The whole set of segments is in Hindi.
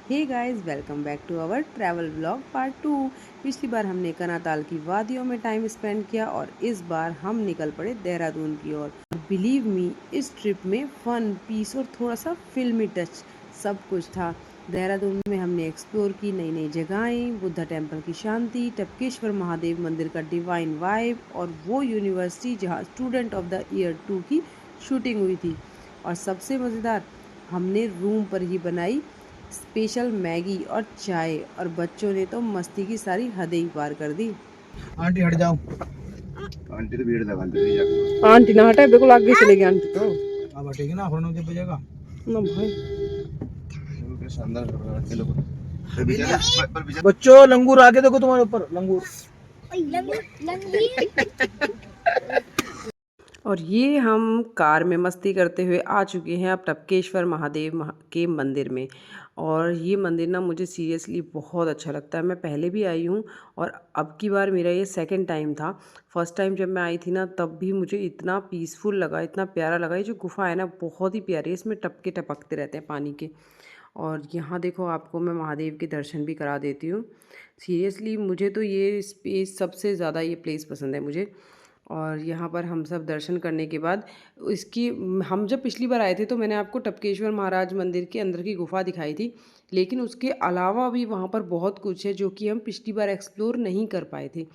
Hey guys, welcome back to our travel vlog part 2। पिछली बार हमने कनाताल की वादियों में टाइम स्पेंड किया और इस बार हम निकल पड़े देहरादून की ओर। बिलीव मी, इस ट्रिप में फन, पीस और थोड़ा सा फिल्मी टच सब कुछ था। देहरादून में हमने एक्सप्लोर की नई नई जगहें, बुद्धा टेम्पल की शांति, टपकेश्वर महादेव मंदिर का डिवाइन वाइब और वो यूनिवर्सिटी जहाँ स्टूडेंट ऑफ द ईयर 2 की शूटिंग हुई थी। और सबसे मज़ेदार, हमने रूम पर ही बनाई स्पेशल मैगी और चाय और बच्चों ने तो मस्ती की सारी हदें ही पार कर दी। आंटी हट जाओ। आंटी तो भीड़ लगा दे रही आंटी ना हटाए, बिल्कुल आगे चले गई आंटी तो। अब हटेगी ना, फोन जब बजेगा ना भाई, है। शानदार कर रहा है चलो पर बच्चों लंगूर आगे देखो तुम्हारे ऊपर लंगूर। और ये हम कार में मस्ती करते हुए आ चुके हैं अब टपकेश्वर महादेव के मंदिर में। और ये मंदिर ना मुझे सीरियसली बहुत अच्छा लगता है। मैं पहले भी आई हूँ और अब की बार मेरा ये सेकंड टाइम था। फर्स्ट टाइम जब मैं आई थी ना, तब भी मुझे इतना पीसफुल लगा, इतना प्यारा लगा। ये जो गुफा है ना, बहुत ही प्यारी है। इसमें टपके टपकते रहते हैं पानी के। और यहाँ देखो, आपको मैं महादेव के दर्शन भी करा देती हूँ। सीरियसली मुझे तो ये स्पेस सबसे ज़्यादा, ये प्लेस पसंद है मुझे। और यहाँ पर हम सब दर्शन करने के बाद इसकी, हम जब पिछली बार आए थे तो मैंने आपको टपकेश्वर महाराज मंदिर के अंदर की गुफा दिखाई थी, लेकिन उसके अलावा भी वहाँ पर बहुत कुछ है जो कि हम पिछली बार एक्सप्लोर नहीं कर पाए थे।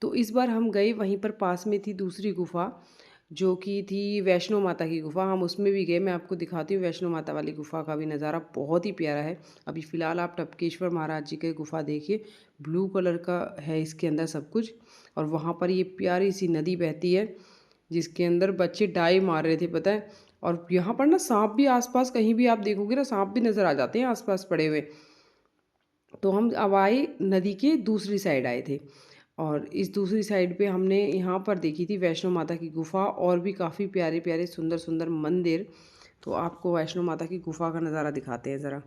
तो इस बार हम गए, वहीं पर पास में थी दूसरी गुफा जो कि थी वैष्णो माता की गुफा। हम उसमें भी गए, मैं आपको दिखाती हूँ। वैष्णो माता वाली गुफा का भी नज़ारा बहुत ही प्यारा है। अभी फ़िलहाल आप टपकेश्वर महाराज जी की गुफा देखिए, ब्लू कलर का है इसके अंदर सब कुछ। और वहाँ पर ये प्यारी सी नदी बहती है जिसके अंदर बच्चे डाई मार रहे थे, पता है। और यहाँ पर ना सांप भी आसपास, कहीं भी आप देखोगे ना, सांप भी नज़र आ जाते हैं आसपास पड़े हुए। तो हम अब आए, नदी के दूसरी साइड आए थे और इस दूसरी साइड पे हमने यहाँ पर देखी थी वैष्णो माता की गुफा और भी काफ़ी प्यारे प्यारे सुंदर सुंदर मंदिर। तो आपको वैष्णो माता की गुफा का नज़ारा दिखाते हैं ज़रा।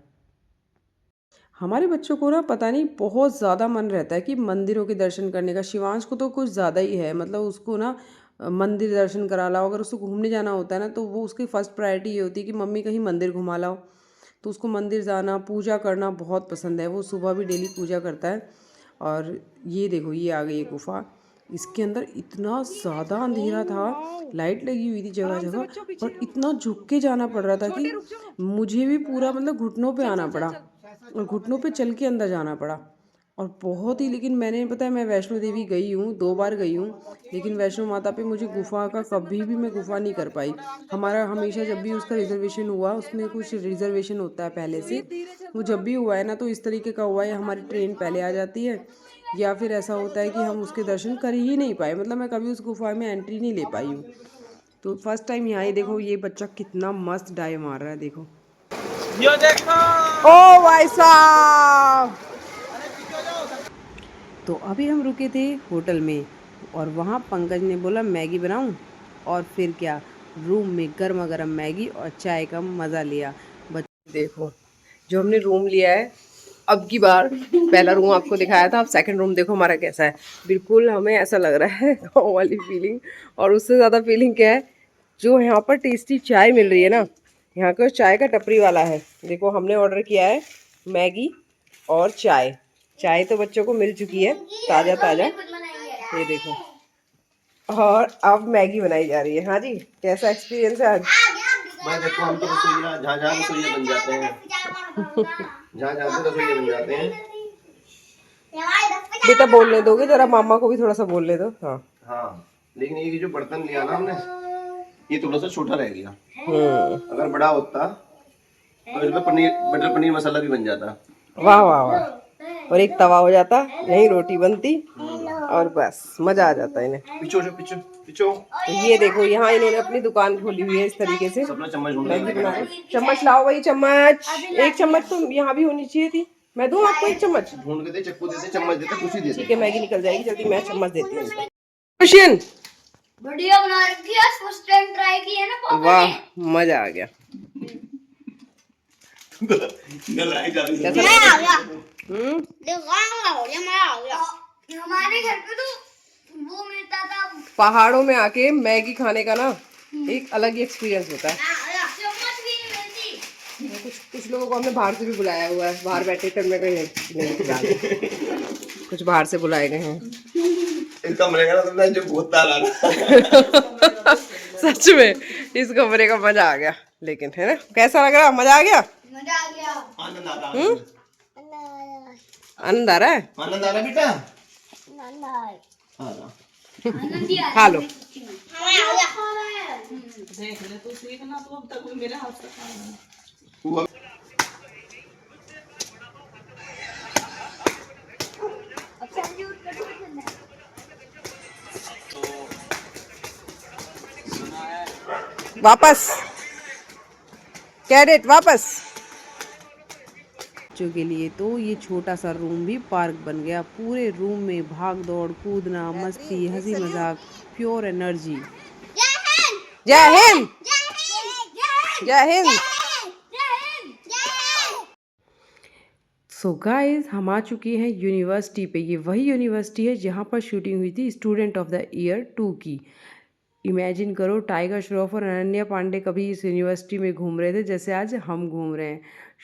हमारे बच्चों को ना पता नहीं बहुत ज़्यादा मन रहता है कि मंदिरों के दर्शन करने का। शिवांश को तो कुछ ज़्यादा ही है, मतलब उसको ना मंदिर दर्शन करा लाओ। अगर उसको घूमने जाना होता है ना, तो वो उसकी फ़र्स्ट प्रायोरिटी ये होती है कि मम्मी कहीं मंदिर घुमा लाओ। तो उसको मंदिर जाना, पूजा करना बहुत पसंद है। वो सुबह भी डेली पूजा करता है। और ये देखो, ये आ गई गुफा। इसके अंदर इतना ज़्यादा अंधेरा था, लाइट लगी हुई थी जगह जगह, और इतना झुक के जाना पड़ रहा था कि मुझे भी पूरा मतलब घुटनों पे आना पड़ा और घुटनों पे चल के अंदर जाना पड़ा। और बहुत ही, लेकिन मैंने, पता है, मैं वैष्णो देवी गई हूँ, 2 बार गई हूँ, लेकिन वैष्णो माता पे मुझे गुफा का, कभी भी मैं गुफा नहीं कर पाई। हमारा हमेशा जब भी उसका रिजर्वेशन हुआ, उसमें कुछ रिजर्वेशन होता है पहले से, वो जब भी हुआ है ना, तो इस तरीके का हुआ है, हमारी ट्रेन पहले आ जाती है या फिर ऐसा होता है कि हम उसके दर्शन कर ही नहीं पाए। मतलब मैं कभी उस गुफा में एंट्री नहीं ले पाई हूँ। तो फर्स्ट टाइम यहाँ ही देखो, ये बच्चा कितना मस्त डाई मार रहा है, देखो। ये देखो। ओ भाई साहब! तो अभी हम रुके थे होटल में और वहाँ पंकज ने बोला मैगी बनाऊं, और फिर क्या, रूम में गर्मा गर्म मैगी और चाय का मज़ा लिया। बच्चे देखो, जो हमने रूम लिया है अब की बार, पहला रूम आपको दिखाया था, अब सेकंड रूम देखो हमारा कैसा है। बिल्कुल हमें ऐसा लग रहा है गाँव वाली फीलिंग। और उससे ज़्यादा फीलिंग क्या है, जो यहाँ पर टेस्टी चाय मिल रही है ना, यहाँ का चाय का टपरी वाला है। देखो, हमने ऑर्डर किया है मैगी और चाय। चाय तो बच्चों को मिल चुकी है ताज़ा ताज़ा, ये देखो। और अब मैगी बनाई जा रही है। हाँ जी, कैसा एक्सपीरियंस है आज? मैं देखो हम तो रसोइया जहाँ जहाँ रसोइया बन जाते हैं जहाँ जहाँ पे रसोइया बन जाते हैं। बेटा बोलने दोगे जरा, मामा को भी थोड़ा सा बोलने दो। हाँ हाँ, लेकिन ये जो बर्तन लिया ना हमने, ये थोड़ा सा छोटा रह गया। अगर बड़ा होता तो इसमें पनीर, बटर पनीर मसाला भी बन जाता। वाह वाह वाह! और एक तवा हो जाता, यहीं रोटी बनती और बस मजा आ जाता इन्हें। पिछो जो पिछो पिछो। तो ये देखो, यहाँ इन्होंने अपनी दुकान खोली हुई है इस तरीके से। सबने चम्मच ढूंढ मैगी बना लिया। रहे। चम्मच लाओ भाई, चम्मच। एक चम्मच तो यहाँ भी होनी चाहिए थी। मैं दूँ आपको एक चम्मच? ढूंढ के दे, चक्कू दे दे, चम्मच दे दे, कुछ ही दे ठीक दे। है, मैगी निकल जाएगी जल्दी, मैं चम्मच देती हूँ। क्वेश्चन बढ़िया बना रखी है, फर्स्ट टाइम ट्राई की है ना पापा ने। वाह, मजा आ गया। कैसा मैं आ गया। हम्म, मैं आ गया। हमारे घर पे तो वो मिलता था, पहाड़ों में आके मैगी खाने का ना एक अलग ही एक्सपीरियंस होता है। चम्मच भी नहीं मिलती। कुछ कुछ लोगों को हमने बाहर से भी बुलाया हुआ है, बाहर बैठे कर मैं कहीं नहीं बुला कुछ बाहर से बुलाए गए हैं। इस कमरे का तो मैं जो भूत तारा ना सच में इस कमरे का मजा आ गया, लेकिन है ना, कैसा लग रहा? मजा आ गया? मजा आ गया। आनंद आ रहा है। आनंद आ रहा है? आनंद आ रहा बेटा? आनंद आ खा लो। देख ले तू सीखना, तू अब तक भी मेरे हाथ से खाना। वो वापस कैडेट वापस। बच्चों के लिए तो ये छोटा सा रूम भी पार्क बन गया। पूरे रूम में भाग दौड़, कूदना, मस्ती, हंसी मजाक, प्योर एनर्जी। जय हिंद, जय हिंद। सो गाइस, हम आ चुके हैं यूनिवर्सिटी पे। ये वही यूनिवर्सिटी है जहाँ पर शूटिंग हुई थी स्टूडेंट ऑफ द ईयर 2 की। इमेजिन करो, टाइगर श्रॉफ और अनन्या पांडे कभी इस यूनिवर्सिटी में घूम रहे थे जैसे आज हम घूम रहे हैं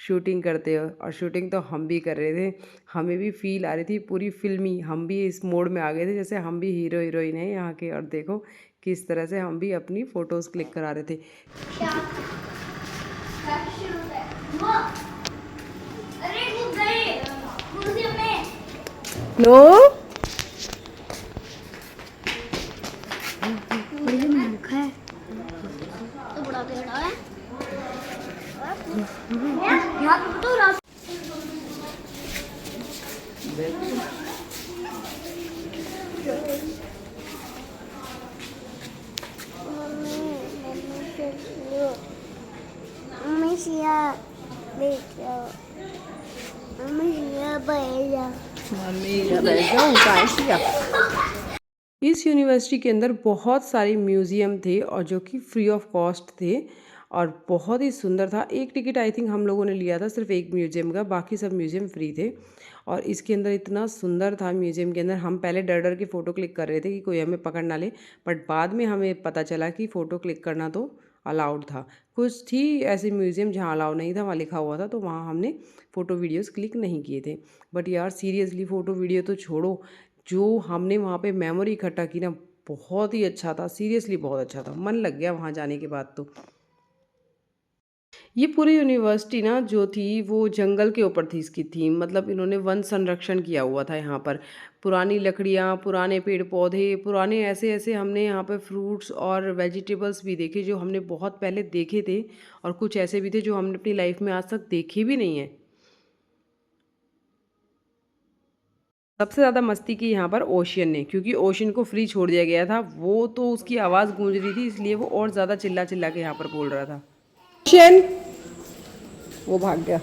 शूटिंग करते हो। और शूटिंग तो हम भी कर रहे थे, हमें भी फील आ रही थी पूरी फिल्मी। हम भी इस मोड में आ गए थे जैसे हम भी हीरो हीरोइन हैं यहाँ के। और देखो किस तरह से हम भी अपनी फ़ोटोज़ क्लिक करा रहे थे। नो इस यूनिवर्सिटी के अंदर बहुत सारे म्यूज़ियम थे और जो कि फ्री ऑफ कॉस्ट थे और बहुत ही सुंदर था। एक टिकट आई थिंक हम लोगों ने लिया था सिर्फ एक म्यूज़ियम का, बाकी सब म्यूज़ियम फ्री थे। और इसके अंदर इतना सुंदर था म्यूज़ियम के अंदर। हम पहले डर डर के फ़ोटो क्लिक कर रहे थे कि कोई हमें पकड़ ना ले, बट बाद में हमें पता चला कि फ़ोटो क्लिक करना तो अलाउड था। कुछ थी ऐसे म्यूज़ियम जहाँ अलाउ नहीं था, वहाँ लिखा हुआ था, तो वहाँ हमने फ़ोटो वीडियोज़ क्लिक नहीं किए थे। बट यार सीरियसली फ़ोटो वीडियो तो छोड़ो, जो हमने वहाँ पे मेमोरी इकट्ठा की ना, बहुत ही अच्छा था। सीरियसली बहुत अच्छा था, मन लग गया वहाँ जाने के बाद तो। ये पूरी यूनिवर्सिटी ना जो थी वो जंगल के ऊपर थी इसकी थीम, मतलब इन्होंने वन संरक्षण किया हुआ था यहाँ पर। पुरानी लकड़ियाँ, पुराने पेड़ पौधे, पुराने ऐसे ऐसे हमने यहाँ पे फ्रूट्स और वेजिटेबल्स भी देखे जो हमने बहुत पहले देखे थे, और कुछ ऐसे भी थे जो हमने अपनी लाइफ में आज तक देखे भी नहीं हैं। सबसे ज़्यादा मस्ती की यहाँ पर ओशियन ने, क्योंकि ओशियन को फ्री छोड़ दिया गया था। वो तो उसकी आवाज़ गूंज रही थी, इसलिए वो और ज़्यादा चिल्ला चिल्ला के यहाँ पर बोल रहा था। ओशियन, वो भाग गया।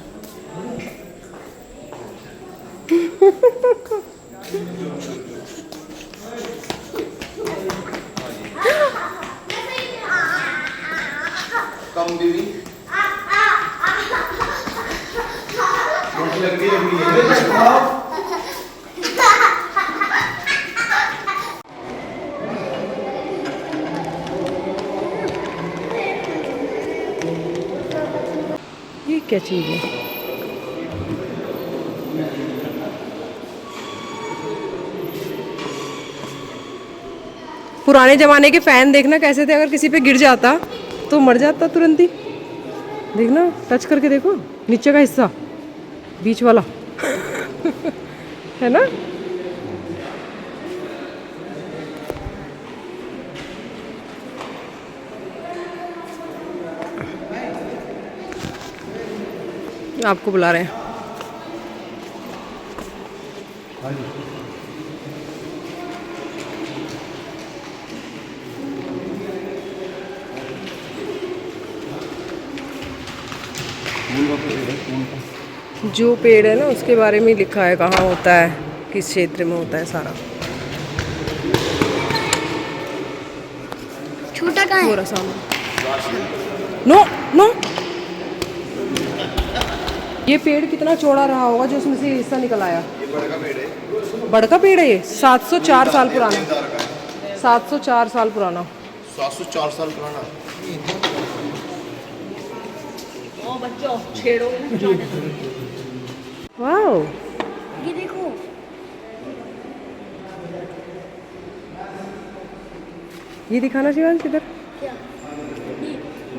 कम दीदी लग रही ये क्या चीज़ है? पुराने ज़माने के फ़ैन देखना कैसे थे, अगर किसी पे गिर जाता तो मर जाता तुरंत ही। देखना, टच करके देखो नीचे का हिस्सा, बीच वाला है ना। आपको बुला रहे हैं। जो पेड़ है ना उसके बारे में लिखा है, कहाँ होता है, किस क्षेत्र में होता है सारा। छोटा कहाँ है? पूरा सामने। नो नो, ये पेड़ कितना चौड़ा रहा होगा जो उसमें से हिस्सा निकल आया। ये बड़का पेड़ है। बड़का पेड़ है ये, 704 साल पुराना। 704 साल पुराना। 704 साल पुराना। क्यों बच्चों छेड़ोगे ना जाने दो। वाओ, ये देखो ये दिखाना शिवांश इधर। क्या,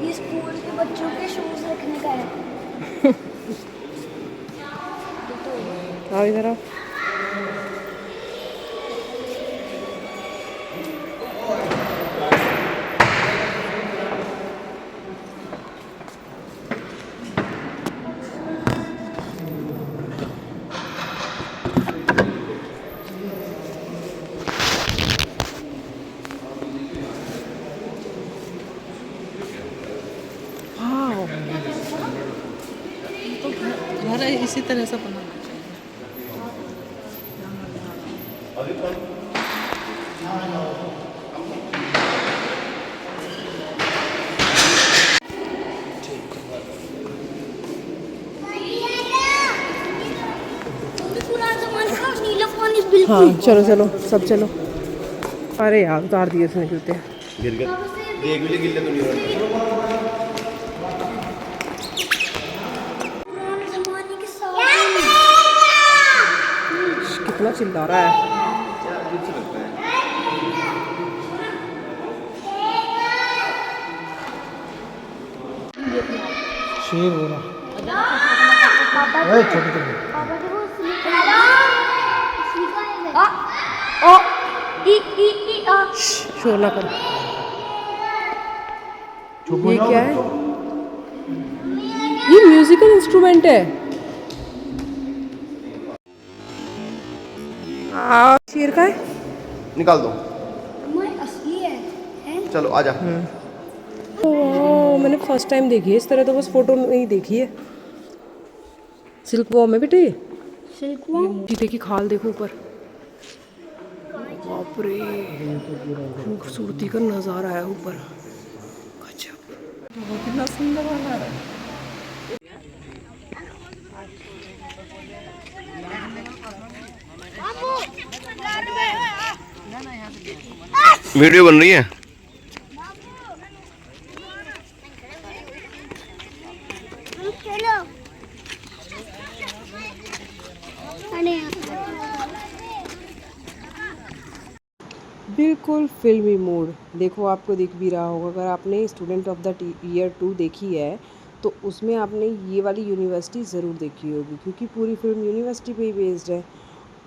ये स्कूल के बच्चों के शूज रखने का है। आओ इधर आओ। तो घर इसी तरह से बनाना चाहिए। पुराना जमाने का नीला पानी बिल्कुल। हाँ चलो चलो सब चलो। अरे यार उतार दिए इसने जूते। गिर गए, देख भी गिल्ले तो नहीं हो रहे। पुराने जमाने के साथ कितना चिल्ला रहा है। अजीब सा लगता है। शेर हो रहा पापा है छोटे छोटे। पापा देखो स्लीपर ओ ई आ शोर ना करो। ये क्या है? ये म्यूजिकल इंस्ट्रूमेंट है। शेर का है। निकाल दो, मैं असली है चलो आजा। ओह मैंने फर्स्ट टाइम देखी है इस तरह, तो बस फोटो में ही देखी है। सिल्क वॉर्म है बेटे ये। Silk worm. चीते की खाल देखो ऊपर। बाप रे, खूबसूरती का नज़ारा है ऊपर। गजब, कितना सुंदर वाला है। वीडियो बन रही है। चलो अरे बिल्कुल फिल्मी मूड। देखो आपको दिख भी रहा होगा, अगर आपने स्टूडेंट ऑफ द ईयर 2 देखी है तो उसमें आपने ये वाली यूनिवर्सिटी ज़रूर देखी होगी, क्योंकि पूरी फिल्म यूनिवर्सिटी पे ही बेस्ड है।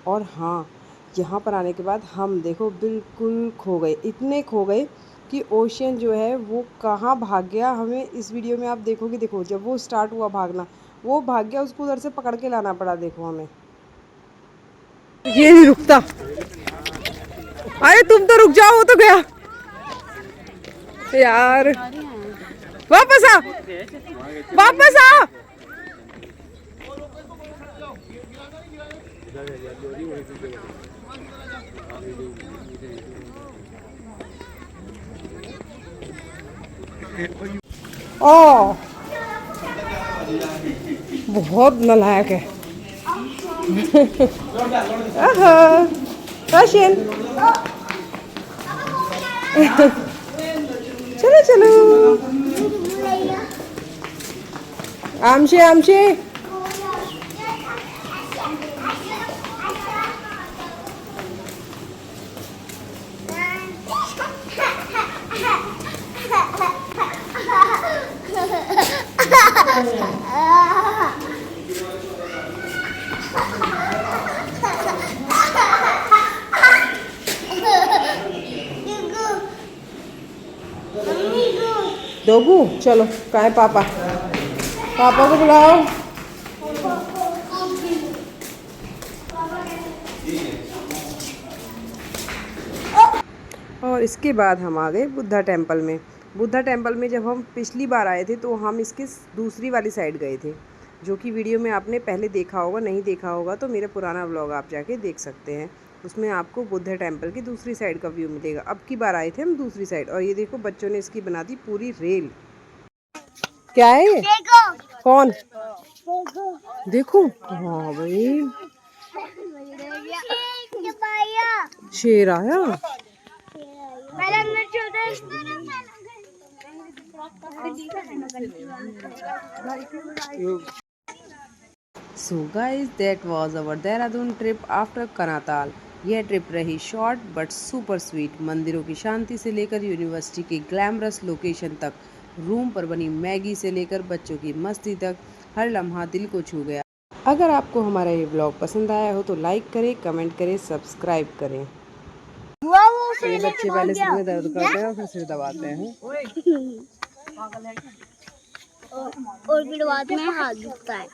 और हाँ, यहाँ पर आने के बाद हम देखो बिल्कुल खो गए, इतने खो गए कि ओशियन जो है वो कहाँ भाग गया। हमें इस वीडियो में आप देखोगे, देखो जब वो स्टार्ट हुआ भागना, वो भाग गया, उसको उधर से पकड़ के लाना पड़ा। देखो हमें ये नहीं रुकता। अरे तुम तो रुक जाओ, वो तो गया यार। वापस आ, वापस आ। ओ बहुत नालायक है। रोशन चलो चलो। आमशे आमशे दोगू चलो, कहाँ है पापा? पापा को बुलाओ। और इसके बाद हम आ गए बुद्धा टेम्पल में। बुद्धा टेम्पल में जब हम पिछली बार आए थे तो हम इसके दूसरी वाली साइड गए थे, जो कि वीडियो में आपने पहले देखा होगा। नहीं देखा होगा तो मेरा पुराना व्लॉग आप जाके देख सकते हैं, उसमें आपको बुद्धा टेम्पल की दूसरी साइड का व्यू मिलेगा। अब की बार आए थे हम दूसरी साइड, और ये देखो बच्चों ने इसकी बना दी पूरी रेल। क्या है ये? कौन? देखो हाँ भाई, शेर आया। So guys that was our Dehradun trip after Kanatal. यह ट्रिप रही शॉर्ट बट सुपर स्वीट। मंदिरों की शांति से लेकर यूनिवर्सिटी के ग्लैमरस लोकेशन तक, रूम पर बनी मैगी से लेकर बच्चों की मस्ती तक, हर लम्हा दिल को छू गया। अगर आपको हमारा ये ब्लॉग पसंद आया हो तो लाइक करें, कमेंट करें, सब्सक्राइब करें। ये बच्चे पहले सिर में दर्द करते हैं और फिर सिर दबाते हैं। और फिर बाद में हाथ दुखता है।